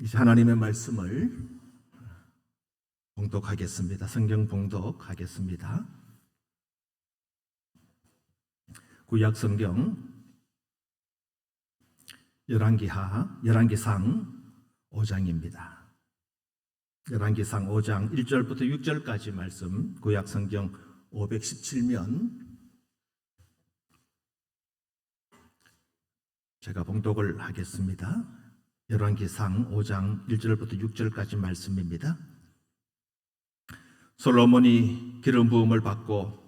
이제 하나님의 말씀을 봉독하겠습니다. 성경 봉독하겠습니다. 구약 성경 열왕기상 5장입니다. 열왕기상 5장 1절부터 6절까지 말씀, 구약 성경 517면 제가 봉독을 하겠습니다. 열왕기상 5장 1절부터 6절까지 말씀입니다. 솔로몬이 기름 부음을 받고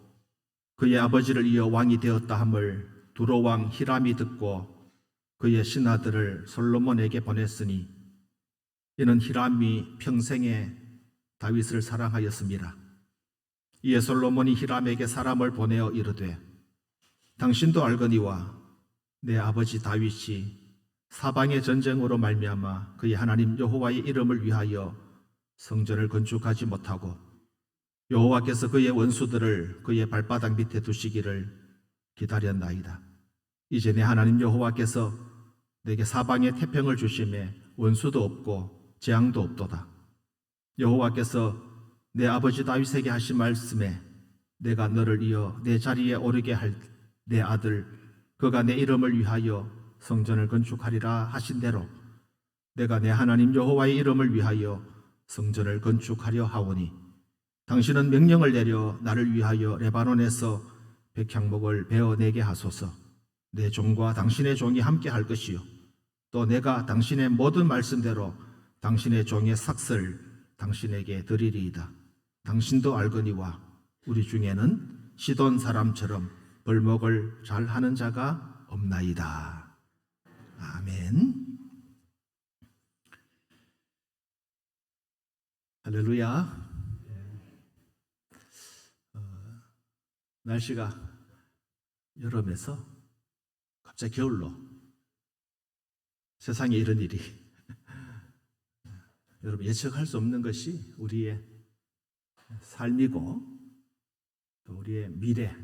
그의 아버지를 이어 왕이 되었다 함을 두로 왕 히람이 듣고 그의 신하들을 솔로몬에게 보냈으니 이는 히람이 평생에 다윗을 사랑하였습니다. 이에 솔로몬이 히람에게 사람을 보내어 이르되 당신도 알거니와 내 아버지 다윗이 사방의 전쟁으로 말미암아 그의 하나님 여호와의 이름을 위하여 성전을 건축하지 못하고 여호와께서 그의 원수들을 그의 발바닥 밑에 두시기를 기다렸나이다. 이제 내 하나님 여호와께서 내게 사방에 태평을 주심에 원수도 없고 재앙도 없도다. 여호와께서 내 아버지 다윗에게 하신 말씀에 내가 너를 이어 내 자리에 오르게 할 내 아들 그가 내 이름을 위하여 성전을 건축하리라 하신 대로 내가 내 하나님 여호와의 이름을 위하여 성전을 건축하려 하오니 당신은 명령을 내려 나를 위하여 레바논에서 백향목을 베어내게 하소서. 내 종과 당신의 종이 함께 할 것이요 또 내가 당신의 모든 말씀대로 당신의 종의 삭슬 당신에게 드리리이다. 당신도 알거니와 우리 중에는 시돈 사람처럼 벌목을 잘하는 자가 없나이다. 아멘. 할렐루야. 날씨가 여름에서 갑자기 겨울로 세상에 이런 일이 여러분 예측할 수 없는 것이 우리의 삶이고 또 우리의 미래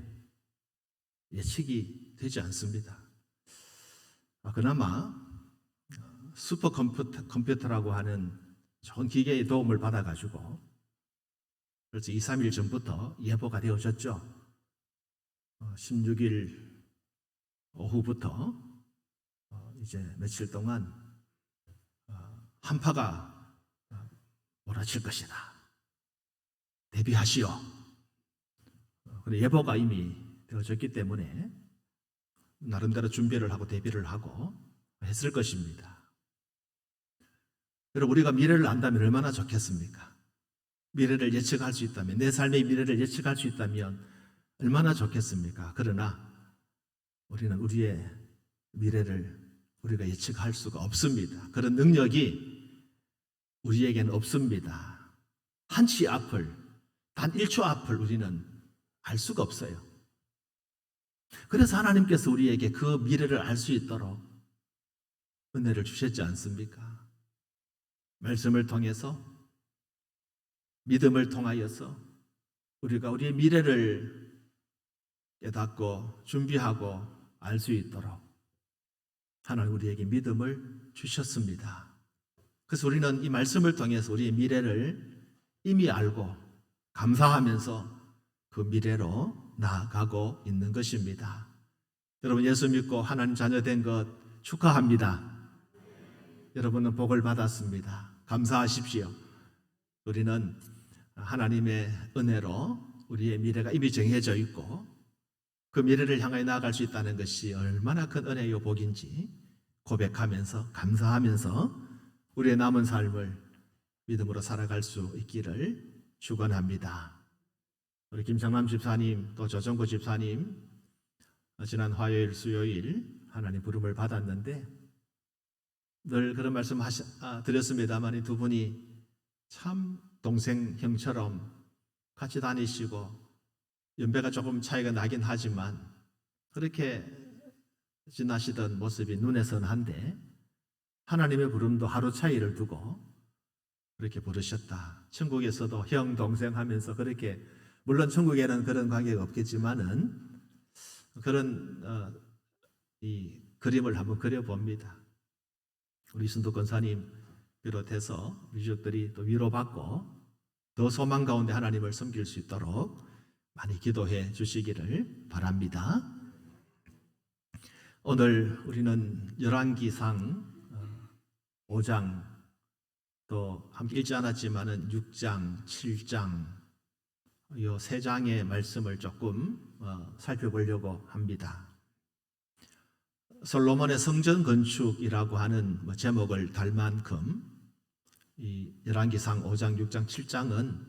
예측이 되지 않습니다. 그나마 슈퍼컴퓨터라고 하는 좋은 기계의 도움을 받아가지고 그래서 2, 3일 전부터 예보가 되어졌죠. 16일 오후부터 이제 며칠 동안 한파가 몰아칠 것이다. 대비하시오. 예보가 이미 되어졌기 때문에 나름대로 준비를 하고 대비를 하고 했을 것입니다. 여러분 우리가 미래를 안다면 얼마나 좋겠습니까? 미래를 예측할 수 있다면, 내 삶의 미래를 예측할 수 있다면 얼마나 좋겠습니까? 그러나 우리는 우리의 미래를 우리가 예측할 수가 없습니다. 그런 능력이 우리에게는 없습니다. 한치 앞을, 단 1초 앞을 우리는 알 수가 없어요. 그래서 하나님께서 우리에게 그 미래를 알 수 있도록 은혜를 주셨지 않습니까? 말씀을 통해서, 믿음을 통하여서 우리가 우리의 미래를 깨닫고 준비하고 알 수 있도록 하나님 우리에게 믿음을 주셨습니다. 그래서 우리는 이 말씀을 통해서 우리의 미래를 이미 알고 감사하면서 그 미래로 나아가고 있는 것입니다. 여러분 예수 믿고 하나님 자녀 된 것 축하합니다. 여러분은 복을 받았습니다. 감사하십시오. 우리는 하나님의 은혜로 우리의 미래가 이미 정해져 있고 그 미래를 향하여 나아갈 수 있다는 것이 얼마나 큰 은혜요 복인지 고백하면서 감사하면서 우리의 남은 삶을 믿음으로 살아갈 수 있기를 축원합니다. 우리 김창남 집사님 또 조정구 집사님 지난 화요일 수요일 하나님 부름을 받았는데 늘 그런 말씀 드렸습니다만 이 두 분이 참 동생 형처럼 같이 다니시고 연배가 조금 차이가 나긴 하지만 그렇게 지나시던 모습이 눈에 선한데 하나님의 부름도 하루 차이를 두고 그렇게 부르셨다. 천국에서도 형 동생 하면서 그렇게 물론 천국에는 그런 관계가 없겠지만은 그런 이 그림을 한번 그려봅니다. 우리 순도 권사님 비롯해서 우리 가족들이 또 위로받고 더 소망 가운데 하나님을 섬길 수 있도록 많이 기도해 주시기를 바랍니다. 오늘 우리는 열왕기상 5장 또 함께 읽지 않았지만은 6장, 7장 이 세 장의 말씀을 조금 살펴보려고 합니다. 솔로몬의 성전 건축이라고 하는 제목을 달 만큼 이 열왕기상 5장, 6장, 7장은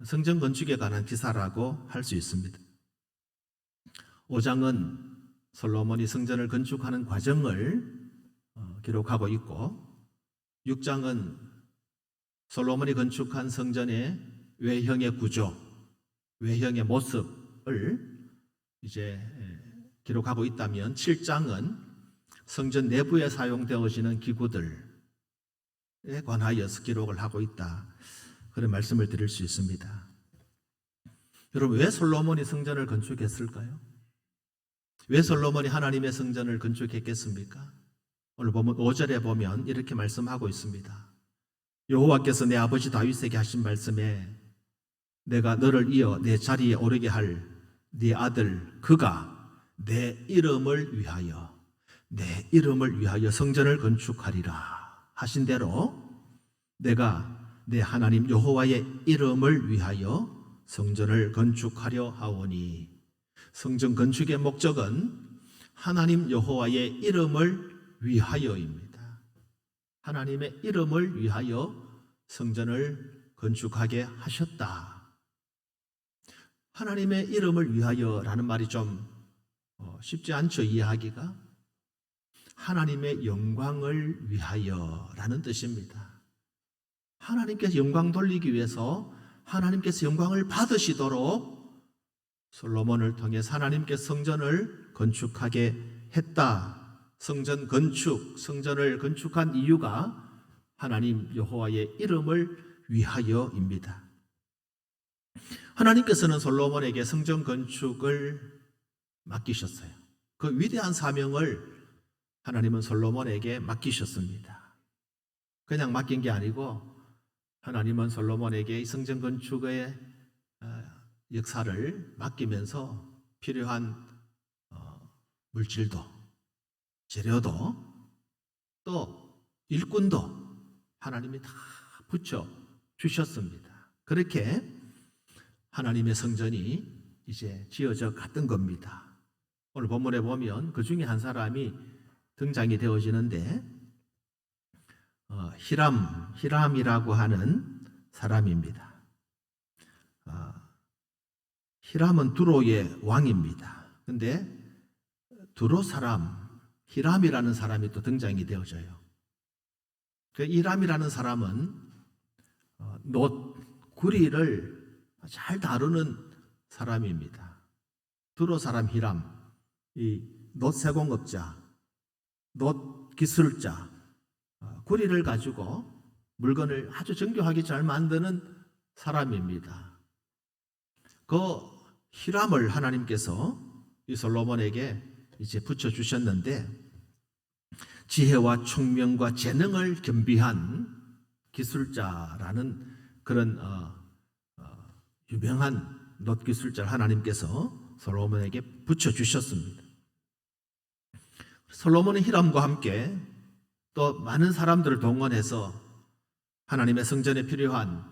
성전 건축에 관한 기사라고 할 수 있습니다. 5장은 솔로몬이 성전을 건축하는 과정을 기록하고 있고 6장은 솔로몬이 건축한 성전의 외형의 구조, 외형의 모습을 이제 기록하고 있다면 7장은 성전 내부에 사용되어지는 기구들에 관하여서 기록을 하고 있다. 그런 말씀을 드릴 수 있습니다. 여러분, 왜 솔로몬이 성전을 건축했을까요? 왜 솔로몬이 하나님의 성전을 건축했겠습니까? 오늘 보면 5절에 보면 이렇게 말씀하고 있습니다. 여호와께서 내 아버지 다윗에게 하신 말씀에 내가 너를 이어 내 자리에 오르게 할 네 아들 그가 내 이름을 위하여 성전을 건축하리라 하신 대로 내가 내 하나님 여호와의 이름을 위하여 성전을 건축하려 하오니, 성전 건축의 목적은 하나님 여호와의 이름을 위하여입니다. 하나님의 이름을 위하여 성전을 건축하게 하셨다. 하나님의 이름을 위하여라는 말이 좀 쉽지 않죠, 이해하기가. 하나님의 영광을 위하여라는 뜻입니다. 하나님께서 영광 돌리기 위해서 하나님께서 영광을 받으시도록 솔로몬을 통해 하나님께서 성전을 건축하게 했다. 성전 건축, 성전을 건축한 이유가 하나님 여호와의 이름을 위하여입니다. 하나님께서는 솔로몬에게 성전 건축을 맡기셨어요. 그 위대한 사명을 하나님은 솔로몬에게 맡기셨습니다. 그냥 맡긴 게 아니고 하나님은 솔로몬에게 이 성전 건축의 역사를 맡기면서 필요한 물질도, 재료도, 또 일꾼도 하나님이 다 붙여 주셨습니다. 그렇게 하나님의 성전이 이제 지어져 갔던 겁니다. 오늘 본문에 보면 그 중에 한 사람이 등장이 되어지는데 히람이라고 하는 사람입니다. 히람은 두로의 왕입니다. 근데 두로 사람, 히람이라는 사람이 또 등장이 되어져요. 그 히람이라는 사람은 구리를 잘 다루는 사람입니다. 두로 사람 히람, 이 놋세공업자, 놋 기술자, 구리를 가지고 물건을 아주 정교하게 잘 만드는 사람입니다. 그 히람을 하나님께서 이 솔로몬에게 이제 붙여주셨는데 지혜와 총명과 재능을 겸비한 기술자라는 그런 유명한 놋 기술자를 하나님께서 솔로몬에게 붙여주셨습니다. 솔로몬은 히람과 함께 또 많은 사람들을 동원해서 하나님의 성전에 필요한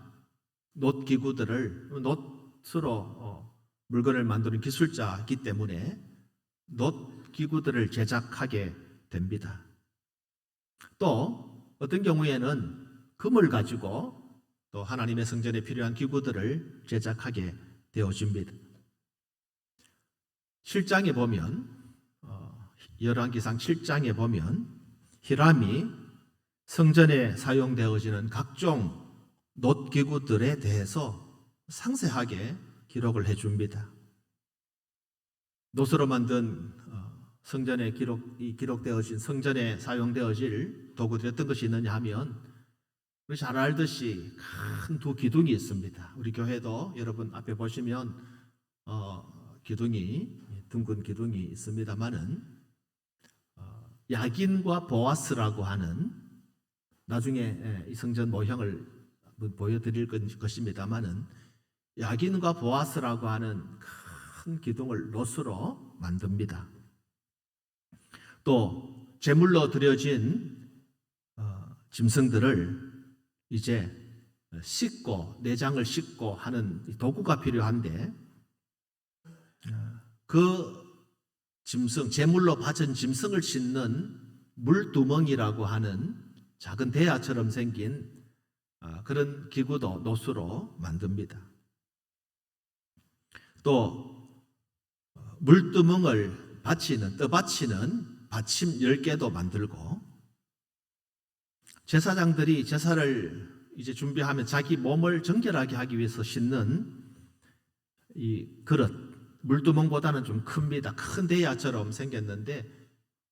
놋 기구들을, 놋으로 물건을 만드는 기술자이기 때문에 놋 기구들을 제작하게 됩니다. 또 어떤 경우에는 금을 가지고 또 하나님의 성전에 필요한 기구들을 제작하게 되어집니다. 7장에 보면 열왕기상 7장에 보면 히람이 성전에 사용되어지는 각종 놋 기구들에 대해서 상세하게 기록을 해줍니다. 놋으로 만든 성전에 기록되어진 성전에 사용되어질 도구들이 어떤 것이 있느냐 하면 우리 잘 알듯이 큰 두 기둥이 있습니다. 우리 교회도 여러분 앞에 보시면 둥근 기둥이 있습니다만은 야긴과 보아스라고 하는 나중에 이 성전 모형을 보여드릴 것입니다만은 야긴과 보아스라고 하는 큰 기둥을 놋으로 만듭니다. 또 제물로 드려진 짐승들을 이제 씻고 내장을 씻고 하는 도구가 필요한데 그 짐승, 제물로 바친 짐승을 씻는 물두멍이라고 하는 작은 대야처럼 생긴 그런 기구도 놋으로 만듭니다. 또 물두멍을 떠받치는 받침 10개도 만들고 제사장들이 제사를 이제 준비하면 자기 몸을 정결하게 하기 위해서 씻는 이 그릇, 물두멍보다는 좀 큽니다. 큰 대야처럼 생겼는데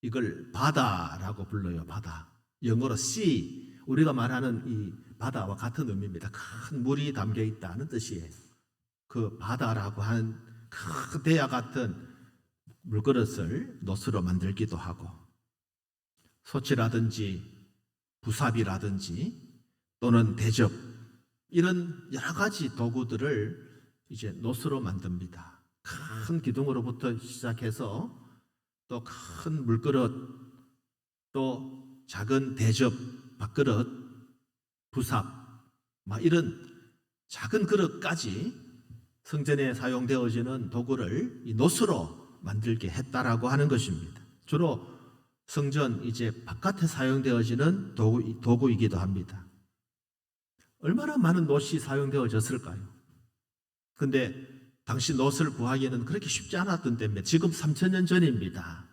이걸 바다라고 불러요. 바다. 영어로 sea. 우리가 말하는 이 바다와 같은 의미입니다. 큰 물이 담겨 있다는 뜻이에요. 그 바다라고 하는 큰 대야 같은 물그릇을 놋으로 만들기도 하고 소치라든지 부삽이라든지 또는 대접 이런 여러 가지 도구들을 이제 놋으로 만듭니다. 큰 기둥으로부터 시작해서 또 큰 물그릇 또 작은 대접 밥그릇 부삽 이런 작은 그릇까지 성전에 사용되어지는 도구를 이 놋으로 만들게 했다라고 하는 것입니다. 주로 성전 이제 바깥에 사용되어지는 도구이기도 합니다. 얼마나 많은 놋이 사용되어졌을까요? 근데 당시 놋을 구하기에는 그렇게 쉽지 않았던 때문에 지금 3000년 전입니다.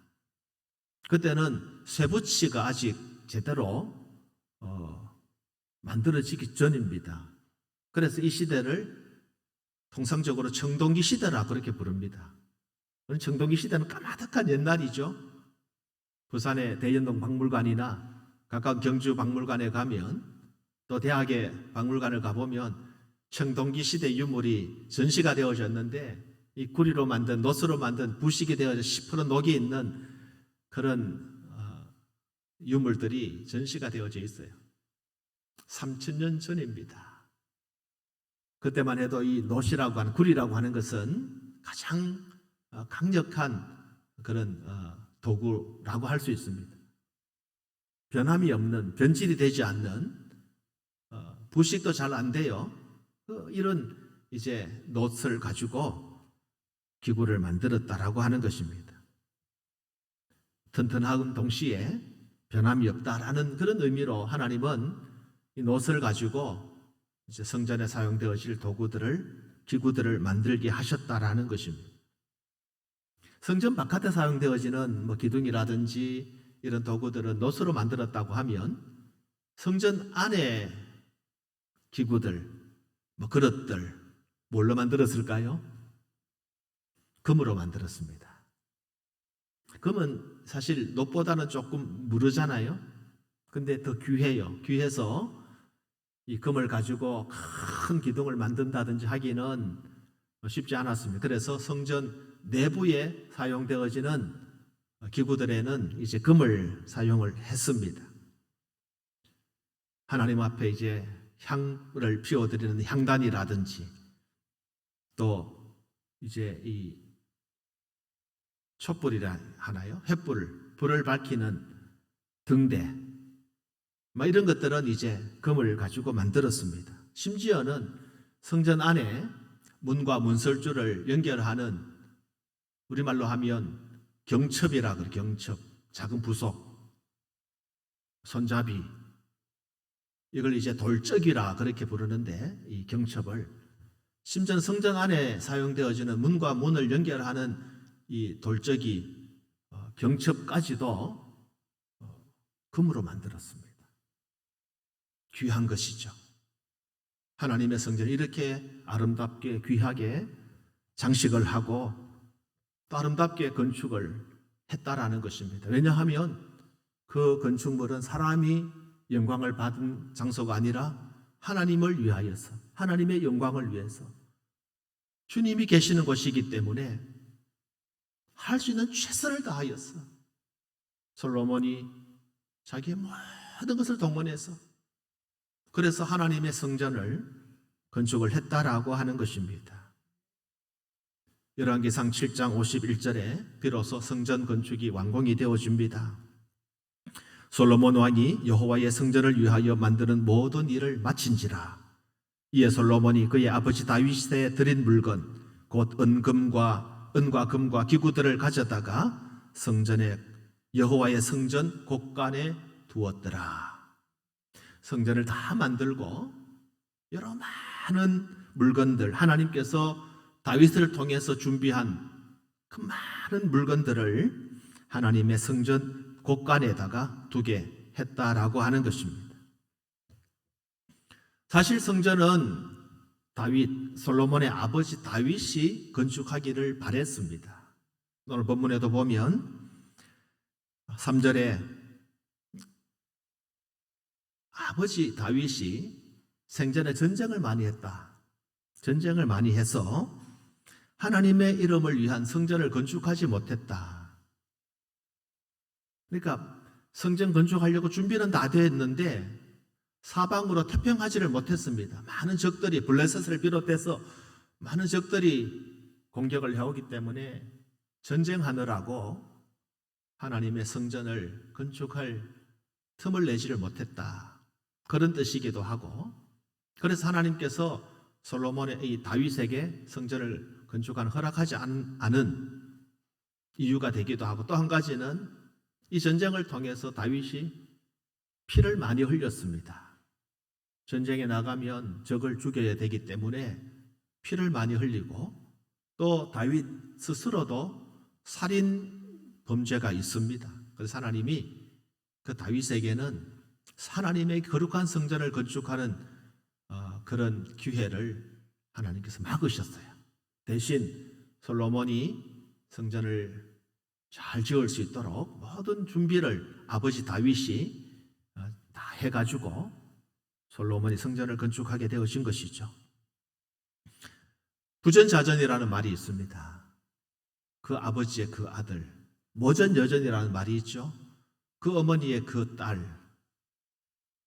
그때는 쇠붙이가 아직 제대로 만들어지기 전입니다. 그래서 이 시대를 통상적으로 청동기 시대라 그렇게 부릅니다. 청동기 시대는 까마득한 옛날이죠. 부산의 대연동 박물관이나 가까운 경주 박물관에 가면 또 대학의 박물관을 가보면 청동기 시대 유물이 전시가 되어졌는데 이 구리로 만든 놋으로 만든 부식이 되어져 10% 녹이 있는 그런 유물들이 전시가 되어져 있어요. 3000년 전입니다. 그때만 해도 이 놋이라고 하는 구리라고 하는 것은 가장 강력한 그런 도구라고 할 수 있습니다. 변함이 없는, 변질이 되지 않는, 부식도 잘 안 돼요. 이런 이제 놋을 가지고 기구를 만들었다라고 하는 것입니다. 튼튼한 동시에 변함이 없다라는 그런 의미로 하나님은 이 놋을 가지고 이제 성전에 사용되어질 기구들을 만들게 하셨다라는 것입니다. 성전 바깥에 사용되어지는 기둥이라든지 이런 도구들은 놋으로 만들었다고 하면 성전 안에 기구들, 그릇들 뭘로 만들었을까요? 금으로 만들었습니다. 금은 사실 놋보다는 조금 무르잖아요. 근데 더 귀해요. 귀해서 이 금을 가지고 큰 기둥을 만든다든지 하기는 쉽지 않았습니다. 그래서 성전 내부에 사용되어지는 기구들에는 이제 금을 사용을 했습니다. 하나님 앞에 이제 향을 피워드리는 향단이라든지 또 이제 이 촛불이라 하나요? 불을 밝히는 등대 이런 것들은 이제 금을 가지고 만들었습니다. 심지어는 성전 안에 문과 문설주를 연결하는 우리말로 하면 경첩이라 그래요. 경첩, 작은 부속, 손잡이 이걸 이제 돌적이라 그렇게 부르는데 이 경첩을 심지어 성전 안에 사용되어지는 문과 문을 연결하는 이 돌적이 경첩까지도 금으로 만들었습니다. 귀한 것이죠. 하나님의 성전을 이렇게 아름답게 귀하게 장식을 하고 또 아름답게 건축을 했다라는 것입니다. 왜냐하면 그 건축물은 사람이 영광을 받은 장소가 아니라 하나님을 위하여서 하나님의 영광을 위해서 주님이 계시는 곳이기 때문에 할 수 있는 최선을 다하였어. 솔로몬이 자기의 모든 것을 동원해서 그래서 하나님의 성전을 건축을 했다라고 하는 것입니다. 열왕기상 7장 51절에 비로소 성전 건축이 완공이 되어집니다. 솔로몬 왕이 여호와의 성전을 위하여 만드는 모든 일을 마친지라. 이에 솔로몬이 그의 아버지 다윗에 드린 물건 곧 은과 금과 기구들을 가져다가 성전에 여호와의 성전 곳간에 두었더라. 성전을 다 만들고 여러 많은 물건들, 하나님께서 다윗을 통해서 준비한 그 많은 물건들을 하나님의 성전 곳간에다가 두게 했다라고 하는 것입니다. 사실 성전은 솔로몬의 아버지 다윗이 건축하기를 바랬습니다. 오늘 본문에도 보면 3절에 아버지 다윗이 생전에 전쟁을 많이 했다. 전쟁을 많이 해서 하나님의 이름을 위한 성전을 건축하지 못했다. 그러니까 성전 건축하려고 준비는 다 됐는데 사방으로 태평하지를 못했습니다. 많은 적들이 블레셋을 비롯해서 많은 적들이 공격을 해오기 때문에 전쟁하느라고 하나님의 성전을 건축할 틈을 내지를 못했다. 그런 뜻이기도 하고, 그래서 하나님께서 솔로몬의 이 다윗에게 성전을 건축하는 허락하지 않은 이유가 되기도 하고, 또 한 가지는 이 전쟁을 통해서 다윗이 피를 많이 흘렸습니다. 전쟁에 나가면 적을 죽여야 되기 때문에 피를 많이 흘리고, 또 다윗 스스로도 살인 범죄가 있습니다. 그래서 하나님이 그 다윗에게는 하나님의 거룩한 성전을 건축하는 그런 기회를 하나님께서 막으셨어요. 대신 솔로몬이 성전을 잘 지을 수 있도록 모든 준비를 아버지 다윗이 다 해가지고 솔로몬이 성전을 건축하게 되어진 것이죠. 부전자전이라는 말이 있습니다. 그 아버지의 그 아들, 모전여전이라는 말이 있죠. 그 어머니의 그 딸.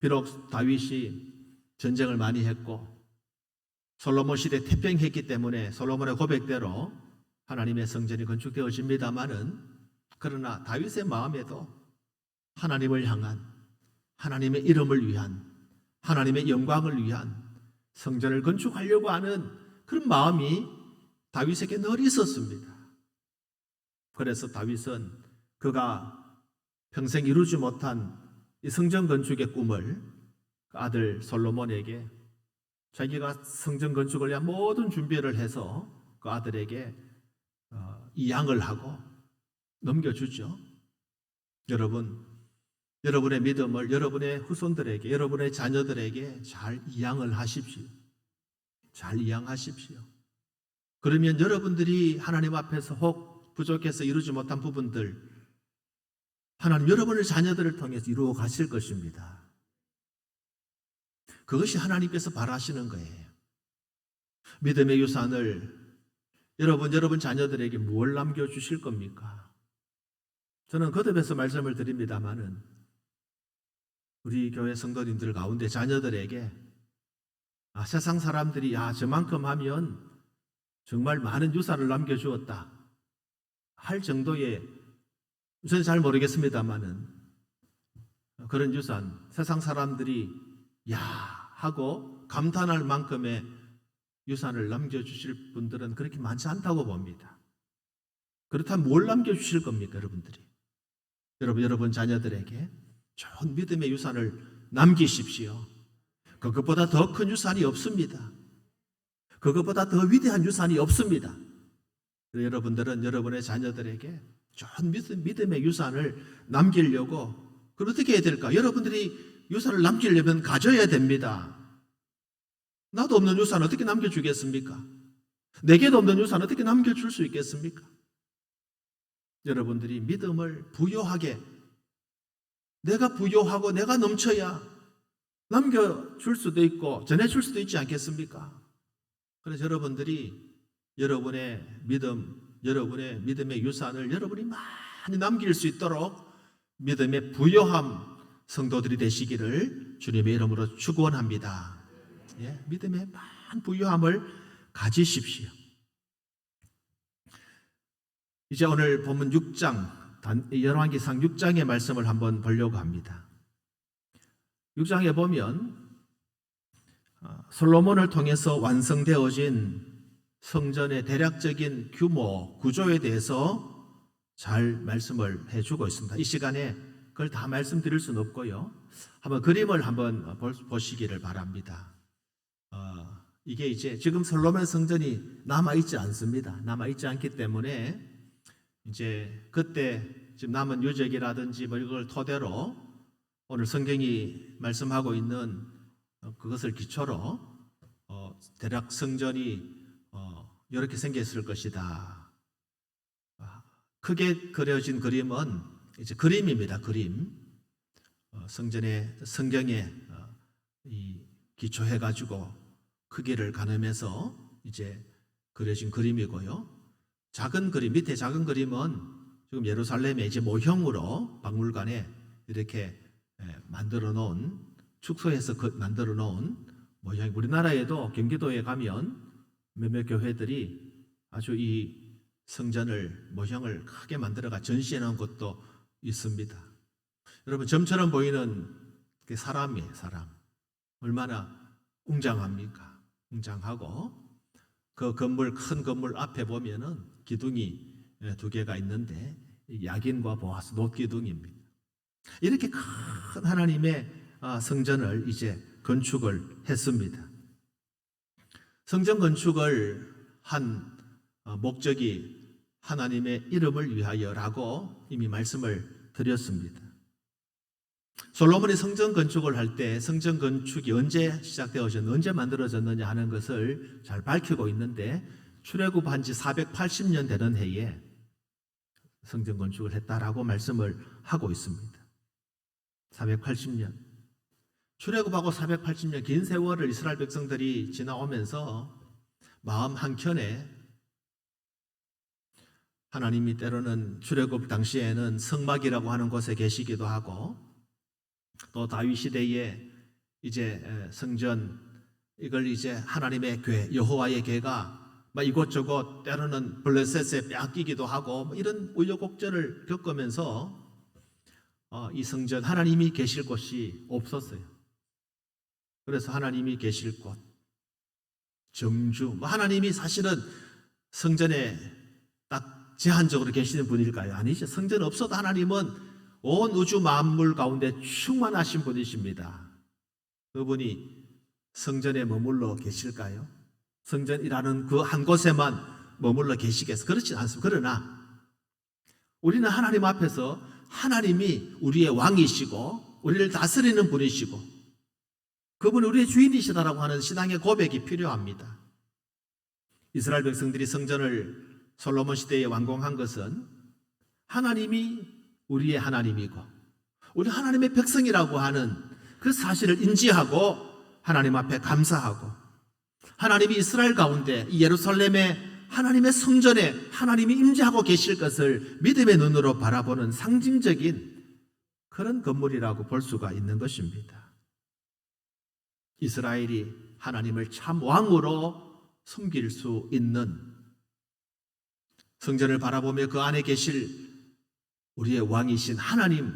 비록 다윗이 전쟁을 많이 했고 솔로몬 시대 태평했기 때문에 솔로몬의 고백대로 하나님의 성전이 건축되어집니다마는, 그러나 다윗의 마음에도 하나님을 향한, 하나님의 이름을 위한, 하나님의 영광을 위한 성전을 건축하려고 하는 그런 마음이 다윗에게 늘 있었습니다. 그래서 다윗은 그가 평생 이루지 못한 이 성전 건축의 꿈을 그 아들 솔로몬에게, 자기가 성전 건축을 위한 모든 준비를 해서 그 아들에게 이양을 하고 넘겨주죠. 여러분, 여러분의 믿음을 여러분의 후손들에게, 여러분의 자녀들에게 잘 이양을 하십시오. 잘 이양하십시오. 그러면 여러분들이 하나님 앞에서 혹 부족해서 이루지 못한 부분들, 하나님 여러분의 자녀들을 통해서 이루어 가실 것입니다. 그것이 하나님께서 바라시는 거예요. 믿음의 유산을 여러분 자녀들에게 뭘 남겨주실 겁니까? 저는 거듭해서 말씀을 드립니다마는 우리 교회 성도님들 가운데 자녀들에게 세상 사람들이 저만큼 하면 정말 많은 유산을 남겨주었다 할 정도의, 저는 잘 모르겠습니다만은 그런 유산, 세상 사람들이 하고 감탄할 만큼의 유산을 남겨주실 분들은 그렇게 많지 않다고 봅니다. 그렇다면 뭘 남겨주실 겁니까, 여러분들이? 여러분 자녀들에게 좋은 믿음의 유산을 남기십시오. 그것보다 더 큰 유산이 없습니다. 그것보다 더 위대한 유산이 없습니다. 여러분들은 여러분의 자녀들에게 좋은 믿음의 유산을 남기려고, 그럼 어떻게 해야 될까? 여러분들이 유산을 남기려면 가져야 됩니다. 나도 없는 유산 어떻게 남겨주겠습니까? 내게도 없는 유산 어떻게 남겨줄 수 있겠습니까? 여러분들이 믿음을 부요하게, 내가 부요하고 내가 넘쳐야 남겨줄 수도 있고 전해줄 수도 있지 않겠습니까? 그래서 여러분들이 여러분의 믿음, 여러분의 믿음의 유산을 여러분이 많이 남길 수 있도록 믿음의 부요함 성도들이 되시기를 주님의 이름으로 축원합니다. 예, 믿음의 많은 부유함을 가지십시오. 이제 오늘 본문 6장 열왕기상 6장의 말씀을 한번 보려고 합니다. 6장에 보면 솔로몬을 통해서 완성되어진 성전의 대략적인 규모, 구조에 대해서 잘 말씀을 해주고 있습니다. 이 시간에 그걸 다 말씀드릴 수는 없고요. 한번 그림을 한번 보시기를 바랍니다. 이게 이제 지금 솔로몬 성전이 남아있지 않습니다. 남아있지 않기 때문에 이제 그때 지금 남은 유적이라든지 뭐 이걸 토대로 오늘 성경이 말씀하고 있는 그것을 기초로 대략 성전이 이렇게 생겼을 것이다. 크게 그려진 그림은 이제 그림입니다. 그림. 성전의 성경에 이 기초해 가지고 크기를 가늠해서 이제 그려진 그림이고요. 작은 그림, 밑에 작은 그림은 지금 예루살렘의 이제 모형으로 박물관에 이렇게 만들어 놓은, 축소해서 만들어 놓은 모형. 우리나라에도 경기도에 가면 몇몇 교회들이 아주 이 성전을 모형을 크게 만들어가 전시해 놓은 곳도 있습니다. 여러분, 점처럼 보이는 그 사람이에요. 사람. 얼마나 웅장합니까? 웅장하고 그 건물, 큰 건물 앞에 보면은 기둥이 2개가 있는데 야긴과 보아스, 놋기둥입니다. 이렇게 큰 하나님의 성전을 이제 건축을 했습니다. 성전 건축을 한 목적이 하나님의 이름을 위하여라고 이미 말씀을 드렸습니다. 솔로몬이 성전 건축을 할 때 성전 건축이 언제 시작되어졌는지, 언제 만들어졌느냐 하는 것을 잘 밝히고 있는데, 출애굽한 지 480년 되는 해에 성전 건축을 했다라고 말씀을 하고 있습니다. 480년. 출애굽하고 480년 긴 세월을 이스라엘 백성들이 지나오면서 마음 한켠에 하나님이 때로는 출애굽 당시에는 성막이라고 하는 곳에 계시기도 하고, 또 다윗 시대에 이제 성전, 이걸 이제 하나님의 궤, 여호와의 궤가 막 이곳저곳 때로는 블레셋에 빼앗기기도 하고, 이런 우여곡절을 겪으면서 이 성전, 하나님이 계실 곳이 없었어요. 그래서 하나님이 계실 곳, 정주, 하나님이 사실은 성전에 딱 제한적으로 계시는 분일까요? 아니죠. 성전 없어도 하나님은 온 우주 만물 가운데 충만하신 분이십니다. 그분이 성전에 머물러 계실까요? 성전이라는 그 한 곳에만 머물러 계시겠어요? 그렇지 않습니다. 그러나 우리는 하나님 앞에서 하나님이 우리의 왕이시고 우리를 다스리는 분이시고 그분이 우리의 주인이시다라고 하는 신앙의 고백이 필요합니다. 이스라엘 백성들이 성전을 솔로몬 시대에 완공한 것은 하나님이 우리의 하나님이고 우리 하나님의 백성이라고 하는 그 사실을 인지하고 하나님 앞에 감사하고, 하나님이 이스라엘 가운데 이 예루살렘의 하나님의 성전에 하나님이 임재하고 계실 것을 믿음의 눈으로 바라보는 상징적인 그런 건물이라고 볼 수가 있는 것입니다. 이스라엘이 하나님을 참 왕으로 섬길 수 있는, 성전을 바라보며 그 안에 계실 우리의 왕이신 하나님,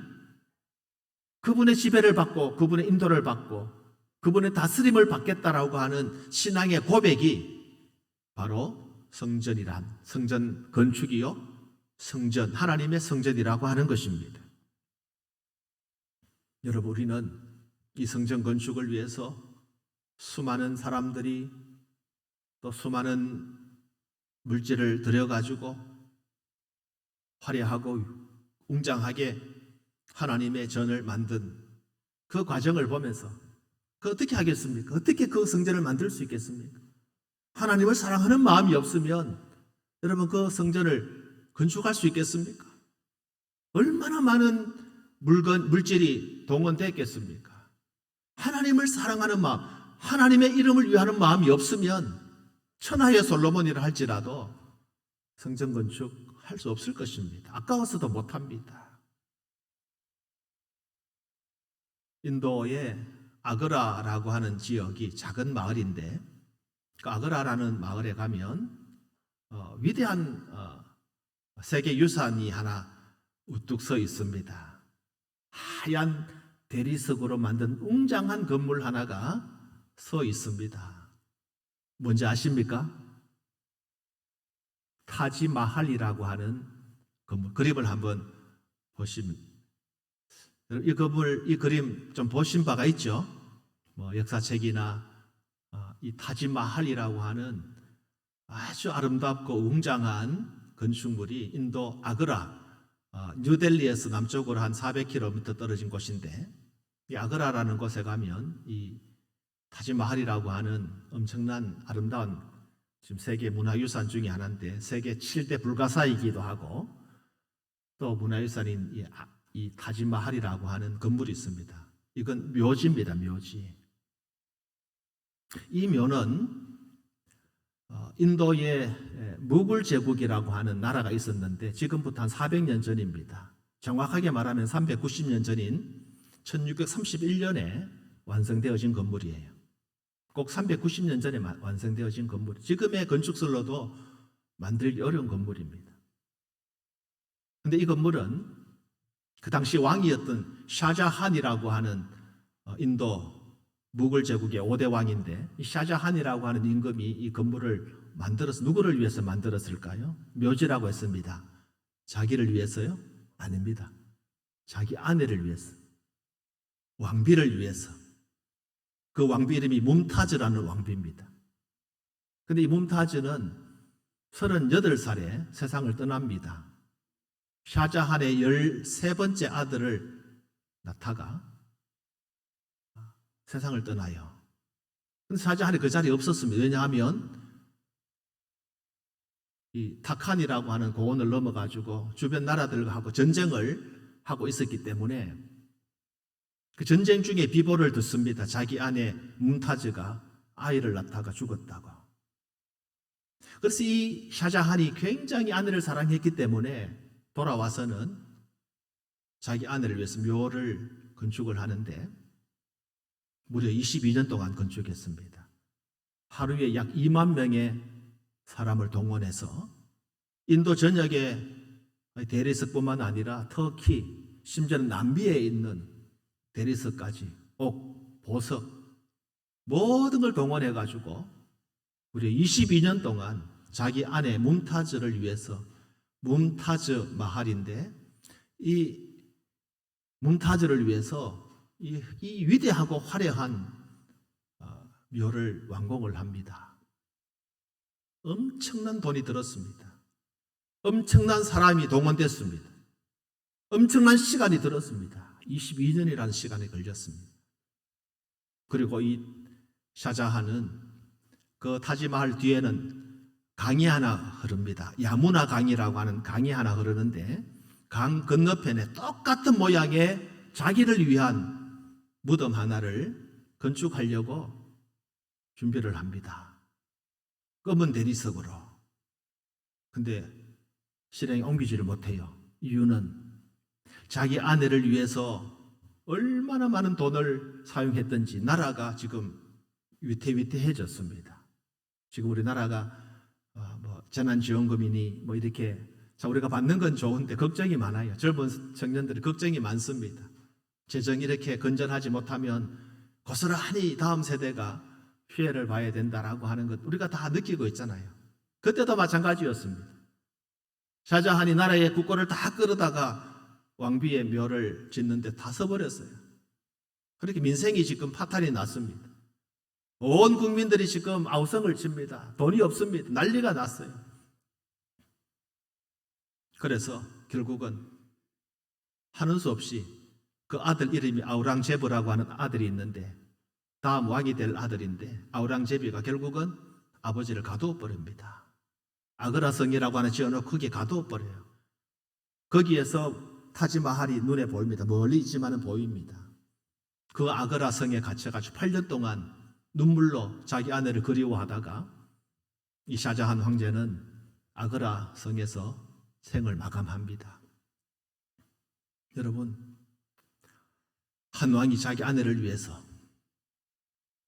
그분의 지배를 받고 그분의 인도를 받고 그분의 다스림을 받겠다라고 하는 신앙의 고백이 바로 성전이란, 성전 건축이요, 성전, 하나님의 성전이라고 하는 것입니다. 여러분, 우리는 이 성전 건축을 위해서 수많은 사람들이 또 수많은 물질을 들여가지고 화려하고 웅장하게 하나님의 전을 만든 그 과정을 보면서 그 어떻게 하겠습니까? 어떻게 그 성전을 만들 수 있겠습니까? 하나님을 사랑하는 마음이 없으면 여러분 그 성전을 건축할 수 있겠습니까? 얼마나 많은 물질이 동원됐겠습니까? 하나님을 사랑하는 마음, 하나님의 이름을 위하는 마음이 없으면 천하의 솔로몬이라 할지라도 성전 건축할 수 없을 것입니다. 아까워서도 못합니다. 인도의 아그라라고 하는 지역이 작은 마을인데 그 아그라라는 마을에 가면 위대한 세계 유산이 하나 우뚝 서 있습니다. 하얀 대리석으로 만든 웅장한 건물 하나가 서 있습니다. 뭔지 아십니까? 타지마할이라고 하는 건물. 그림을 한번 보시면 이 건물, 이 그림 좀 보신 바가 있죠? 역사책이나 이 타지마할이라고 하는 아주 아름답고 웅장한 건축물이 인도 아그라, 뉴델리에서 남쪽으로 한 400km 떨어진 곳인데 이 아그라라는 곳에 가면 이 타지마할이라고 하는 엄청난 아름다운 지금 세계 문화유산 중에 하나인데 세계 7대 불가사이기도 하고 또 문화유산인 이 타지마할이라고 하는 건물이 있습니다. 이건 묘지입니다. 묘지. 이 묘는 인도의 무굴 제국이라고 하는 나라가 있었는데 지금부터 한 400년 전입니다. 정확하게 말하면 390년 전인 1631년에 완성되어진 건물이에요. 꼭 390년 전에 완성되어진 건물. 지금의 건축설로도 만들기 어려운 건물입니다. 그런데 이 건물은 그 당시 왕이었던 샤자한이라고 하는 인도 무굴 제국의 5대 왕인데 이 샤자한이라고 하는 임금이 이 건물을 누구를 위해서 만들었을까요? 묘지라고 했습니다. 자기를 위해서요? 아닙니다. 자기 아내를 위해서. 왕비를 위해서. 그 왕비 이름이 뭄타즈라는 왕비입니다. 그런데 이 뭄타즈는 38살에 세상을 떠납니다. 샤자한의 13번째 아들을 낳다가 세상을 떠나요. 그런데 샤자한이 그 자리에 없었습니다. 왜냐하면 이 타칸이라고 하는 고원을 넘어가지고 주변 나라들하고 전쟁을 하고 있었기 때문에 그 전쟁 중에 비보를 듣습니다. 자기 아내 뭉타즈가 아이를 낳다가 죽었다고. 그래서 이 샤자한이 굉장히 아내를 사랑했기 때문에 돌아와서는 자기 아내를 위해서 묘를 건축을 하는데 무려 22년 동안 건축했습니다. 하루에 약 2만 명의 사람을 동원해서 인도 전역의 대리석뿐만 아니라 터키, 심지어는 남미에 있는 대리석까지 옥, 보석 모든 걸 동원해가지고 무려 22년 동안 자기 아내 뭄타즈를 위해서 뭄타즈 마할인데 이 뭄타즈를 위해서 이 위대하고 화려한 묘를 완공을 합니다. 엄청난 돈이 들었습니다. 엄청난 사람이 동원됐습니다. 엄청난 시간이 들었습니다. 22년이라는 시간이 걸렸습니다. 그리고 이 샤자한은 그 타지마할 뒤에는 강이 하나 흐릅니다. 야무나 강이라고 하는 강이 하나 흐르는데 강 건너편에 똑같은 모양의 자기를 위한 무덤 하나를 건축하려고 준비를 합니다. 검은 대리석으로. 근데 실행에 옮기지를 못해요. 이유는 자기 아내를 위해서 얼마나 많은 돈을 사용했던지 나라가 지금 위태위태해졌습니다. 지금 우리나라가 재난지원금이니 이렇게 우리가 받는 건 좋은데 걱정이 많아요. 젊은 청년들이 걱정이 많습니다. 재정이 이렇게 건전하지 못하면 고스란히 다음 세대가 피해를 봐야 된다라고 하는 것 우리가 다 느끼고 있잖아요. 그때도 마찬가지였습니다. 샤자한이 나라의 국고를 다 끌어다가 왕비의 묘를 짓는데 다 써버렸어요. 그렇게 민생이 지금 파탄이 났습니다. 온 국민들이 지금 아우성을 칩니다. 돈이 없습니다. 난리가 났어요. 그래서 결국은 하는 수 없이 그 아들 이름이 아우랑제브라고 하는 아들이 있는데 다음 왕이 될 아들인데 아우랑제비가 결국은 아버지를 가두어 버립니다. 아그라성이라고 하는 지어놓고 거기에 가두어 버려요. 거기에서 타지마할이 눈에 보입니다. 멀리 있지만은 보입니다. 그 아그라성에 갇혀가지고 8년 동안 눈물로 자기 아내를 그리워하다가 이 샤자한 황제는 아그라성에서 생을 마감합니다. 여러분, 한 왕이 자기 아내를 위해서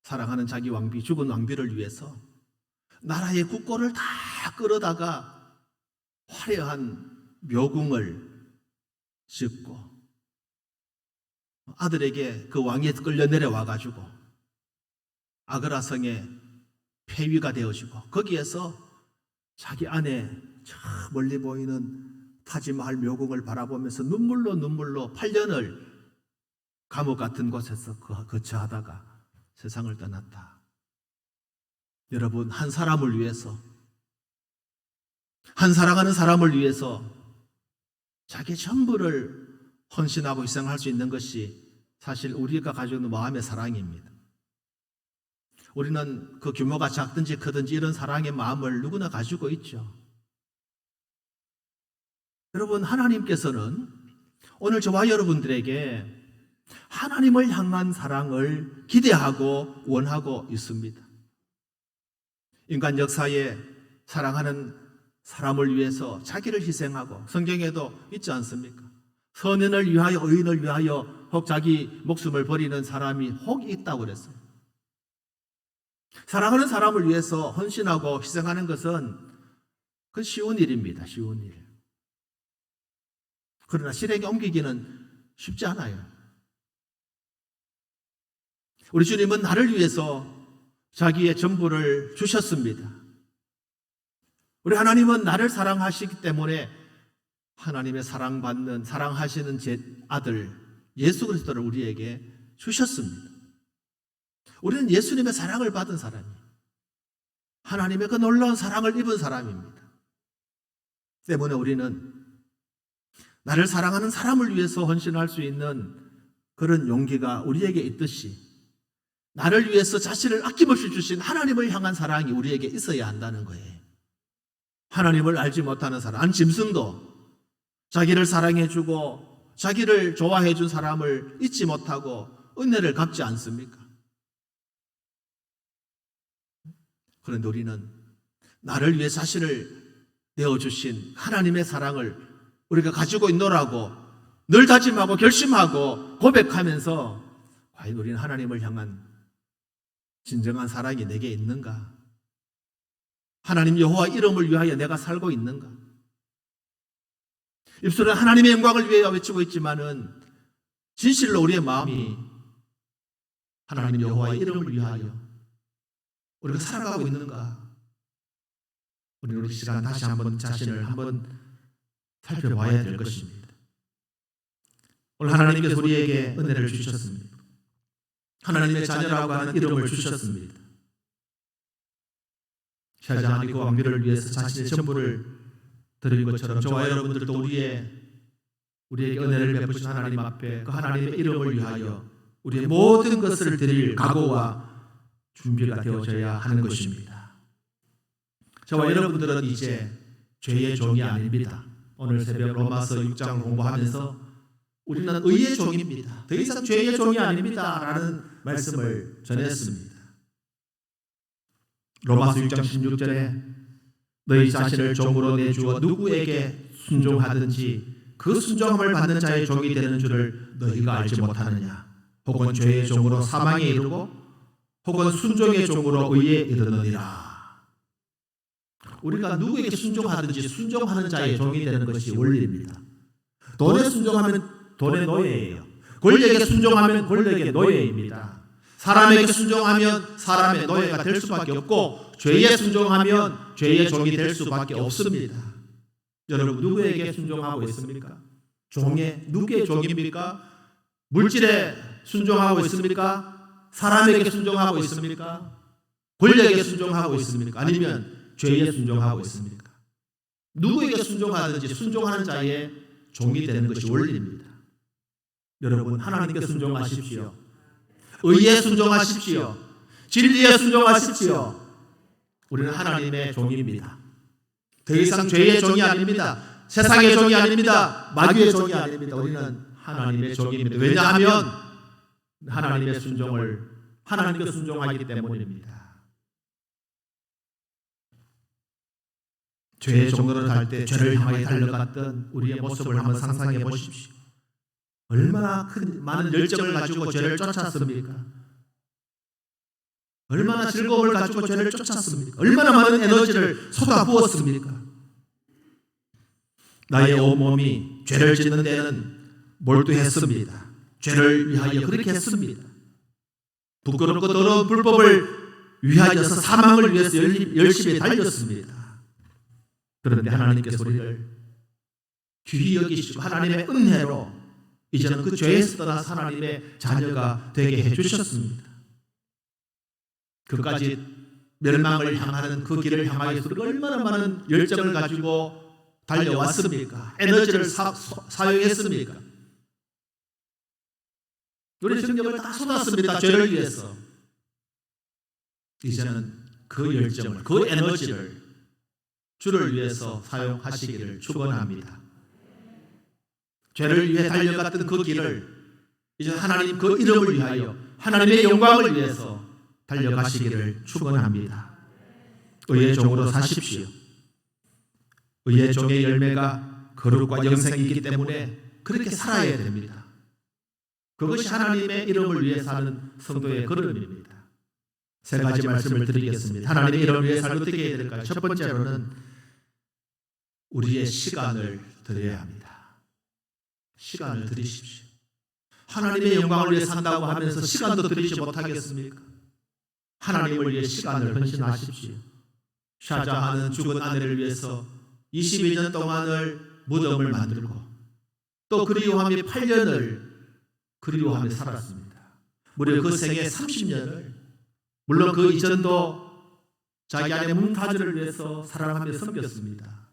사랑하는 자기 왕비, 죽은 왕비를 위해서 나라의 국고를 다 끌어다가 화려한 묘궁을 짓고 아들에게 그 왕위에 끌려 내려와 가지고 아그라성의 폐위가 되어지고 거기에서 자기 아내 저 멀리 보이는 타지마할 묘궁을 바라보면서 눈물로 8년을 감옥 같은 곳에서 거처하다가 세상을 떠났다. 여러분, 한 사람을 위해서, 한 사랑하는 사람을 위해서 자기 전부를 헌신하고 희생할 수 있는 것이 사실 우리가 가지고 있는 마음의 사랑입니다. 우리는 그 규모가 작든지 크든지 이런 사랑의 마음을 누구나 가지고 있죠. 여러분, 하나님께서는 오늘 저와 여러분들에게 하나님을 향한 사랑을 기대하고 원하고 있습니다. 인간 역사에 사랑하는 사람을 위해서 자기를 희생하고, 성경에도 있지 않습니까? 선인을 위하여, 의인을 위하여 혹 자기 목숨을 버리는 사람이 혹 있다고 그랬어요. 사랑하는 사람을 위해서 헌신하고 희생하는 것은 그 쉬운 일입니다. 쉬운 일. 그러나 실행에 옮기기는 쉽지 않아요. 우리 주님은 나를 위해서 자기의 전부를 주셨습니다. 우리 하나님은 나를 사랑하시기 때문에 하나님의 사랑받는, 사랑하시는 제 아들 예수 그리스도를 우리에게 주셨습니다. 우리는 예수님의 사랑을 받은 사람이에요. 하나님의 그 놀라운 사랑을 입은 사람입니다. 때문에 우리는 나를 사랑하는 사람을 위해서 헌신할 수 있는 그런 용기가 우리에게 있듯이 나를 위해서 자신을 아낌없이 주신 하나님을 향한 사랑이 우리에게 있어야 한다는 거예요. 하나님을 알지 못하는 사람, 한 짐승도 자기를 사랑해주고 자기를 좋아해준 사람을 잊지 못하고 은혜를 갚지 않습니까? 그런데 우리는 나를 위해 자신을 내어주신 하나님의 사랑을 우리가 가지고 있노라고 늘 다짐하고 결심하고 고백하면서 과연 우리는 하나님을 향한 진정한 사랑이 내게 있는가? 하나님 여호와 이름을 위하여 내가 살고 있는가? 입술은 하나님의 영광을 위하여 외치고 있지만은 진실로 우리의 마음이 하나님 여호와의 이름을 위하여 우리가 살아가고 있는가? 우리는 우리 시간 다시 한번 자신을 한번 살펴봐야 될 것입니다. 오늘 하나님께서 우리에게 은혜를 주셨습니다. 하나님의 자녀라고 하는 이름을 주셨습니다. 샤자 아니고 왕비를 위해서 자신의 전부를 드린 것처럼 저와 여러분들도 우리에게 은혜를 베푸신 하나님 앞에 그 하나님의 이름을 위하여 우리의 모든 것을 드릴 각오와 준비가 되어져야 하는 것입니다. 저와 여러분들은 이제 죄의 종이 아닙니다. 오늘 새벽 로마서 6장 공부하면서 우리는 의의 종입니다. 더 이상 죄의 종이 아닙니다 라는 말씀을 전했습니다. 로마서 6장 16절에 너희 자신을 종으로 내주어 누구에게 순종하든지 그 순종함을 받는 자의 종이 되는 줄을 너희가 알지 못하느냐? 혹은 죄의 종으로 사망에 이르고 혹은 순종의 종으로 의에 이르느니라. 우리가 누구에게 순종하든지 순종하는 자의 종이 되는 것이 원리입니다. 돈에 순종하면 돈의 노예예요. 권력에게 순종하면 권력의 노예입니다. 사람에게 순종하면 사람의 노예가 될 수밖에 없고 죄에 순종하면 죄의 종이 될 수밖에 없습니다. 여러분 누구에게 순종하고 있습니까? 누구의 종입니까? 물질에 순종하고 있습니까? 사람에게 순종하고 있습니까? 권력에게 순종하고 있습니까? 아니면 죄에 순종하고 있습니까? 누구에게 순종하든지 순종하는 자의 종이 되는 것이 원리입니다. 여러분 하나님께 순종하십시오. 의에 순종하십시오. 진리에 순종하십시오. 우리는 하나님의 종입니다. 더 이상 죄의 종이 아닙니다. 세상의 종이 아닙니다. 마귀의 종이 아닙니다. 우리는 하나님의 종입니다. 왜냐하면 하나님께 순종하기 때문입니다. 죄의 종로를 달 때 죄를 향하여 달려갔던 우리의 모습을 한번 상상해 보십시오. 얼마나 많은 열정을 가지고 죄를 쫓았습니까? 얼마나 즐거움을 가지고 죄를 쫓았습니까? 얼마나 많은 에너지를 쏟아부었습니까? 나의 온몸이 죄를 짓는 데는 몰두했습니다. 죄를 위하여 그렇게 했습니다. 부끄럽고 더러운 불법을 위하여서 사망을 위해서 열심히 달렸습니다. 그런데 하나님께서 우리를 귀히 여기시고 하나님의 은혜로 이제는 그 죄에서 떠나서 하나님의 자녀가 되게 해주셨습니다. 그까지 멸망을 향하는 그 길을 향하여서 우리가 얼마나 많은 열정을 가지고 달려왔습니까? 에너지를 사용했습니까? 우리 정력을 다 쏟았습니다. 죄를 위해서. 이제는 그 열정을, 그 에너지를 주를 위해서 사용하시기를 축원합니다. 죄를 위해 달려갔던 그 길을 이제 하나님 그 이름을 위하여 하나님의 영광을 위해서 달려가시기를 축원합니다. 의의 종으로 사십시오. 의의 종의 열매가 거룩과 영생이기 때문에 그렇게 살아야 됩니다. 그것이 하나님의 이름을 위해 사는 성도의 걸음입니다. 세 가지 말씀을 드리겠습니다. 하나님의 이름을 위해 살고 어떻게 해야 될까요? 첫 번째로는 우리의 시간을 드려야 합니다. 시간을 드리십시오. 하나님의 영광을 위해 산다고 하면서 시간도 드리지 못하겠습니까? 하나님을 위해 시간을 헌신하십시오. 샤자하는 죽은 아내를 위해서 22년 동안을 무덤을 만들고 또 그리워함이 8년을 그리워하며 살았습니다. 무려 그 생애 30년을 물론 그 이전도 자기 아내 뭉타즈를 위해서 사랑하며 섬겼습니다.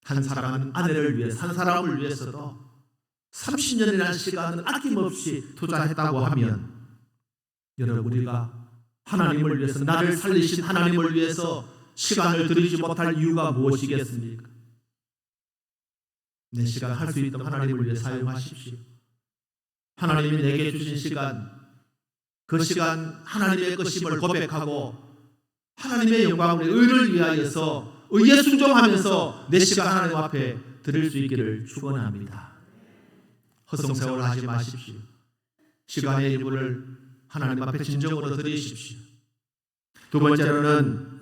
한 사랑하는 아내를 위해서 한 사람을 위해서도 30년이라는 시간을 아낌없이 투자했다고 하면 여러분 우리가 하나님을 위해서 나를 살리신 하나님을 위해서 시간을 들이지 못할 이유가 무엇이겠습니까? 내 시간 할 수 있도록 하나님을 위해 사용하십시오. 하나님이 내게 주신 시간 그 시간 하나님의 것임을 고백하고 하나님의 영광을 의를 위하여서 의에 순종하면서 내 시간 하나님 앞에 드릴 수 있기를 축원합니다. 헛성세월 하지 마십시오. 시간의 일부를 하나님 앞에 진정으로 드리십시오. 두 번째로는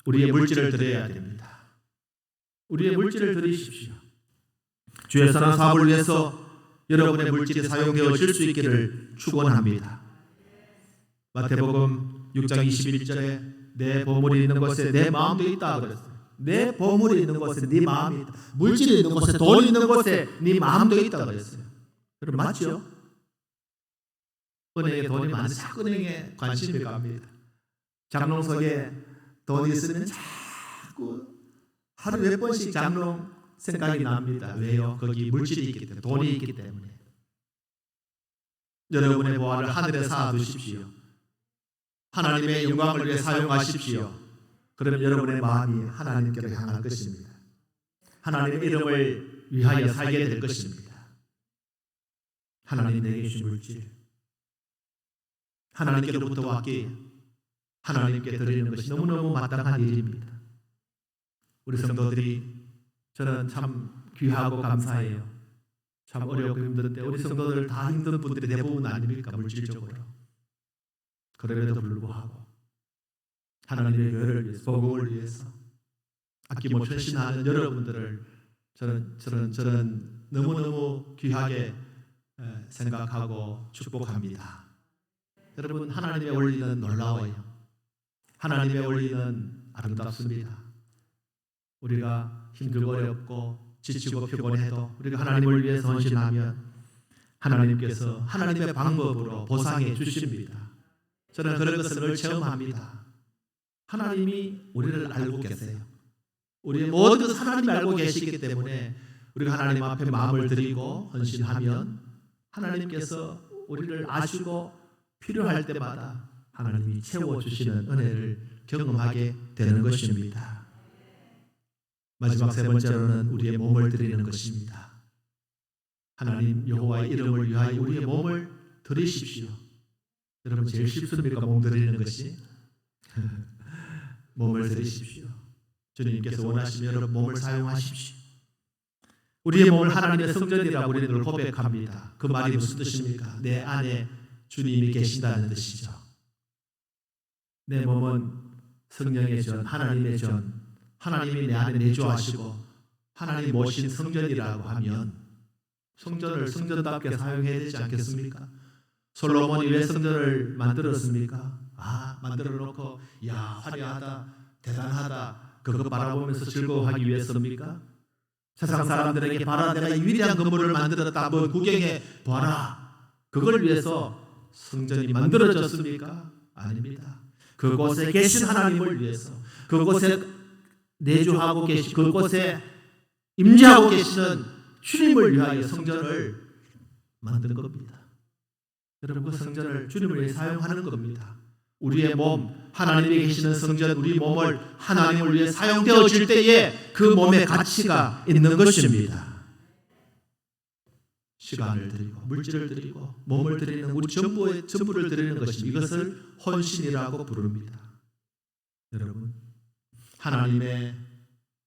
우리의 물질을 드려야 됩니다. 우리의 물질을 드리십시오. 주의 선한 사업을 위해서 여러분의 물질이 사용되어질 수 있기를 축원합니다. 마태복음 6장 21절에 내 보물이 있는 곳에 내 마음도 있다 그랬어요. 내 보물이 있는 곳에 네 마음이 있다. 물질이 있는 곳에 돈이 있는 곳에 네 마음도 있다 그랬어요. 여러분 맞죠? 은행에 돈이 많으면 은행에 관심이 갑니다. 장롱석에 돈이 있으면 자꾸 하루 몇 번씩 장롱 생각이 납니다. 왜요? 거기 물질이 있기 때문에, 돈이 있기 때문에. 여러분의 보화를 하늘에 쌓아두십시오. 하나님의 영광을 위해 사용하십시오. 그러면 여러분의 마음이 하나님께로 향할 것입니다. 하나님의 이름을 위하여 살게 될 것입니다. 하나님 내게 주신 물질, 하나님께로부터 왔기에 하나님께 드리는 것이 너무너무 마땅한 일입니다. 우리 성도들이 저는 참 귀하고 감사해요. 참 어렵고 힘든데 우리 성도들 다 힘든 분들이 대부분 아닙니까? 물질적으로. 그럼에도 불구하고 하나님의 교회를 위해서, 복음을 위해서 아낌없이 헌신하는 여러분들을 저는 너무너무 귀하게 생각하고 축복합니다. 여러분 하나님의 원리는 놀라워요. 하나님의 원리는 아름답습니다. 우리가 힘들고 어렵고 지치고 피곤해도 우리가 하나님을 위해서 헌신하면 하나님께서 하나님의 방법으로 보상해 주십니다. 저는 그런 것을 늘 체험합니다. 하나님이 우리를 알고 계세요. 우리의 모든 것을 하나님이 알고 계시기 때문에 우리가 하나님 앞에 마음을 드리고 헌신하면 하나님께서 우리를 아시고 필요할 때마다 하나님이 채워주시는 은혜를 경험하게 되는 것입니다. 마지막 세 번째로는 우리의 몸을 드리는 것입니다. 하나님 여호와의 이름을 위하여 우리의 몸을 드리십시오. 여러분 제일 쉽습니까? 몸 드리는 것이? 몸을 드리십시오. 주님께서 원하시면 여러분 몸을 사용하십시오. 우리의 몸을 하나님의 성전이라고 우리는 고백합니다. 그 말이 무슨 뜻입니까? 내 안에 주님이 계신다는 뜻이죠. 내 몸은 성령의 전, 하나님의 전, 하나님이 내 안에 내주하시고 하나님 모신 성전이라고 하면 성전을 성전답게 사용해야 되지 않겠습니까? 솔로몬이 왜 성전을 만들었습니까? 만들어 놓고 야 화려하다, 대단하다 그거 바라보면서 즐거워하기 위해서입니까? 세상 사람들에게 봐라 내가 이 위대한 건물을 만들었다 한번 구경해 봐라 그걸 위해서 성전이 만들어졌습니까? 아닙니다. 그곳에 계신 하나님을 위해서 그곳에 내주하고 계시 그곳에 임재하고 계시는 주님을 위하여 성전을 만든 겁니다. 여러분 그 성전을 주님을 위해 사용하는 겁니다. 우리의 몸 하나님이 계시는 성전 우리 몸을 하나님을 위해 사용되어질 때에 그 몸에 가치가 있는 것입니다. 시간을 드리고 물질을 드리고 몸을 드리는 우리 전부를 드리는 것입니다. 이것을 헌신이라고 부릅니다. 여러분 하나님의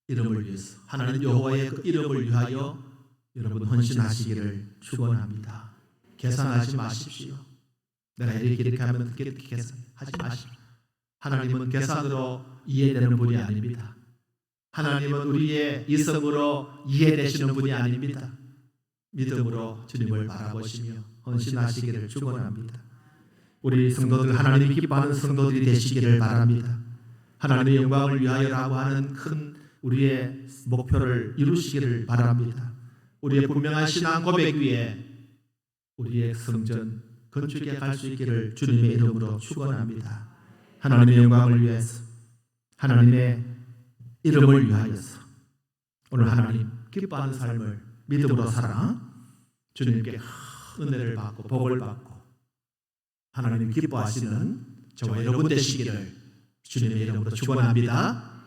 이름을 위해서 하나님 여호와의 그 이름을 위하여 여러분 헌신하시기를 축원합니다. 계산하지 마십시오. 내가 이렇게 하면 그렇게 계산하지 마십시오. 하나님은 계산으로 이해되는 분이 아닙니다. 하나님은 우리의 이성으로 이해되시는 분이 아닙니다. 믿음으로 주님을 바라보시며 헌신하시기를 축원합니다. 우리 성도들 하나님이 기뻐하는 성도들이 되시기를 바랍니다. 하나님의 영광을 위하여라고 하는 큰 우리의 목표를 이루시기를 바랍니다. 우리의 분명한 신앙 고백 위에 우리의 성전 건축에 갈 수 있기를 주님의 이름으로 축원합니다. 하나님의 영광을 위해서 하나님의 이름을 위하여서 오늘 하나님 기뻐하는 삶을 믿음으로 살아 주님께 은혜를 받고 복을 받고 하나님 기뻐하시는 저와 여러분 되시기를 주님의 이름으로 축원합니다.